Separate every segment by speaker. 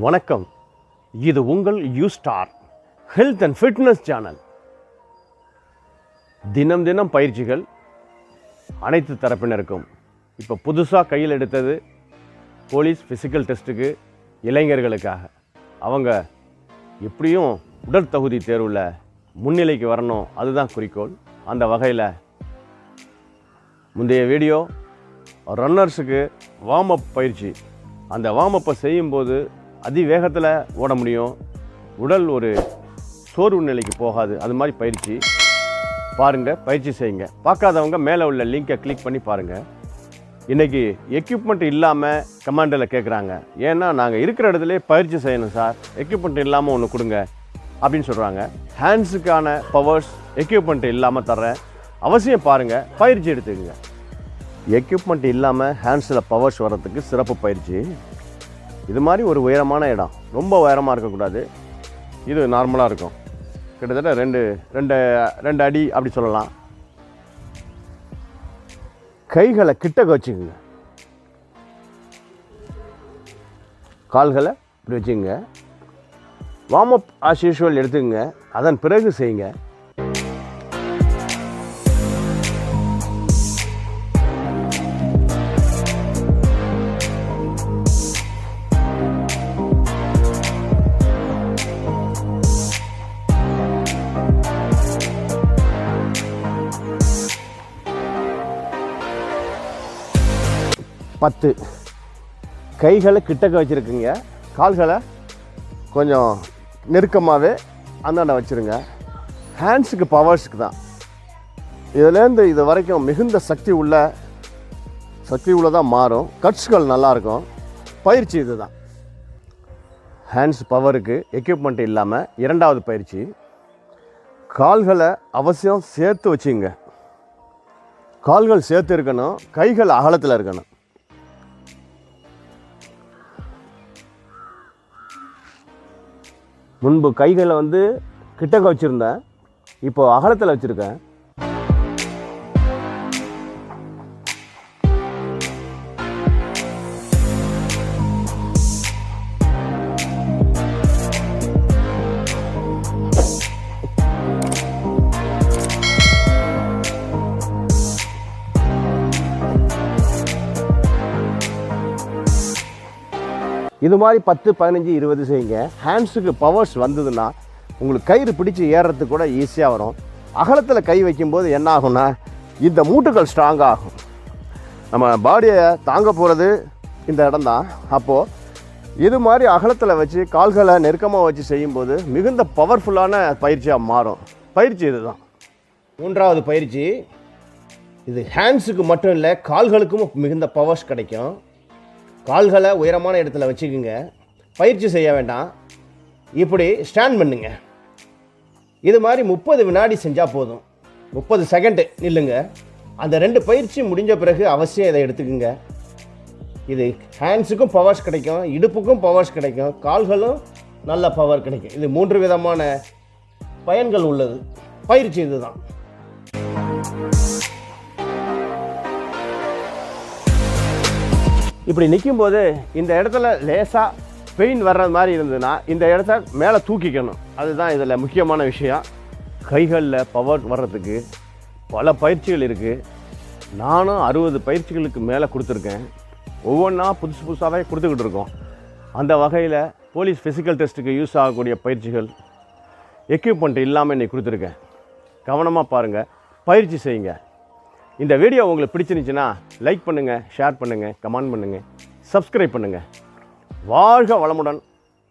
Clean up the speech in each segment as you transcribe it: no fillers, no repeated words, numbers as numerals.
Speaker 1: வணக்கம். இது உங்கள் யூஸ்டார் ஹெல்த் அண்ட் ஃபிட்னஸ் சேனல். தினம் தினம் பயிற்சிகள் அனைத்து தரப்பினருக்கும். இப்போ புதுசாக கையில் எடுத்தது போலீஸ் ஃபிசிக்கல் டெஸ்ட்டுக்கு இளைஞர்களுக்காக. அவங்க எப்படியும் உடல் தகுதி தேர்வில் முன்னிலைக்கு வரணும், அதுதான் குறிக்கோள். அந்த வகையில் முந்தைய வீடியோ ரன்னர்ஸுக்கு வார்ம் அப் பயிற்சி. அந்த வார்ம் அப்பை செய்யும்போது அதிவேகத்தில் ஓட முடியும், உடல் ஒரு சோர்வு நிலைக்கு போகாது. அது மாதிரி பயிற்சி பாருங்கள், பயிற்சி செய்யுங்க. பார்க்காதவங்க மேலே உள்ள லிங்கை கிளிக் பண்ணி பாருங்கள். இன்றைக்கி எக்யூப்மெண்ட் இல்லாமல் கமாண்டில் கேட்குறாங்க. ஏன்னா நாங்கள் இருக்கிற இடத்துல பயிற்சி செய்யணும் சார், எக்யூப்மெண்ட் இல்லாமல் ஒன்று கொடுங்க அப்படின்னு சொல்கிறாங்க. ஹேண்ட்ஸுக்கான பவர்ஸ் எக்யூப்மெண்ட் இல்லாமல் தர்றேன், அவசியம் பாருங்கள், பயிற்சி எடுத்துக்கோங்க. எக்யூப்மெண்ட் இல்லாமல் ஹேண்ட்ஸில் பவர்ஸ் வர்றதுக்கு சிறப்பு பயிற்சி. இது மாதிரி ஒரு உயரமான இடம், ரொம்ப உயரமாக இருக்கக்கூடாது, இது நார்மலாக இருக்கும். கிட்டத்தட்ட ரெண்டு அடி அப்படி சொல்லலாம். கைகளை கிட்டக்க வச்சுக்கோங்க, கால்களை இப்படி வச்சுக்கோங்க. வார்ம் அப் ஆஸ் யூஷுவல் எடுத்துக்கோங்க. அதன் பிறகு செய்யுங்க. கைகளை கிட்டக்க வச்சுருக்குங்க, கால்களை கொஞ்சம் நெருக்கமாகவே அந்தாண்ட வச்சுருங்க. ஹேண்ட்ஸுக்கு பவர்ஸுக்கு தான். இதுலேருந்து இது வரைக்கும் மிகுந்த சக்தி உள்ளதாக மாறும். கட்ஸ்கள் நல்லாயிருக்கும். பயிற்சி இது தான். ஹேண்ட்ஸ் பவருக்கு எக்யூப்மெண்ட் இல்லாமல் இரண்டாவது பயிற்சி. கால்களை அவசியம் சேர்த்து வச்சுங்க. கால்கள் சேர்த்து இருக்கணும், கைகள் அகலத்தில் இருக்கணும். முன்பு கைகளை கிட்டக்க வச்சுருந்தேன், இப்போ அகலத்தில் வச்சுருக்கேன். இது மாதிரி 10, 15, 20 செய்யுங்க. ஹேண்ட்ஸுக்கு பவர்ஸ் வந்ததுன்னா உங்களுக்கு கயிறு பிடிச்சி ஏறுறதுக்கு கூட ஈஸியாக வரும். அகலத்தில் கை வைக்கும்போது என்ன ஆகும்னா, இந்த மூட்டுகள் ஸ்ட்ராங்காக ஆகும். நம்ம பாடியை தாங்க போகிறது இந்த இடம் தான். அப்போது இது மாதிரி அகலத்தில் வச்சு கால்களை நெருக்கமாக வச்சு செய்யும்போது மிகுந்த பவர்ஃபுல்லான பயிற்சியாக மாறும். பயிற்சி இது தான். மூன்றாவது பயிற்சி. இது ஹேண்ட்ஸுக்கு மட்டும் இல்லை, கால்களுக்கும் மிகுந்த பவர்ஸ் கிடைக்கும். கால்களை உயரமான இடத்துல வச்சுக்குங்க. பயிற்சி செய்ய வேண்டாம், இப்படி ஸ்டாண்ட் பண்ணுங்க. இது மாதிரி 30 வினாடி செஞ்சால் போதும். 30 செகண்டு நில்லுங்க. அந்த 2 பயிற்சி முடிஞ்ச பிறகு அவசியம் இதை எடுத்துக்குங்க. இது ஹேண்ட்ஸுக்கும் பவர்ஸ் கிடைக்கும், இடுப்புக்கும் பவர்ஸ் கிடைக்கும், கால்களும் நல்ல பவர் கிடைக்கும். இது 3 விதமான பயன்கள் உள்ளது. பயிற்சி இதுதான். இப்படி நிற்கும்போது இந்த இடத்துல லேசாக பெயின் வர்றது மாதிரி இருந்ததுன்னா இந்த இடத்த மேலே தூக்கிக்கணும். அதுதான் இதில் முக்கியமான விஷயம். கைகளில் பவர் வர்றதுக்கு பல பயிற்சிகள் இருக்குது. நானும் 60 பயிற்சிகளுக்கு மேலே கொடுத்துருக்கேன். ஒவ்வொன்றா புதுசாகவே கொடுத்துக்கிட்டு இருக்கோம். அந்த வகையில் போலீஸ் ஃபிசிக்கல் டெஸ்ட்டுக்கு யூஸ் ஆகக்கூடிய பயிற்சிகள் எக்யூப்மெண்ட் இல்லாமல் இன்றைக்கி கொடுத்துருக்கேன். கவனமாக பாருங்கள், பயிற்சி செய்யுங்க. இந்த வீடியோ உங்களுக்கு பிடிச்சிருந்துச்சுன்னா லைக் பண்ணுங்கள், ஷேர் பண்ணுங்கள், கமெண்ட் பண்ணுங்கள், சப்ஸ்கிரைப் பண்ணுங்கள். வாழ்க வளமுடன்,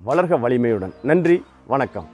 Speaker 1: வளர்க வலிமையுடன். நன்றி, வணக்கம்.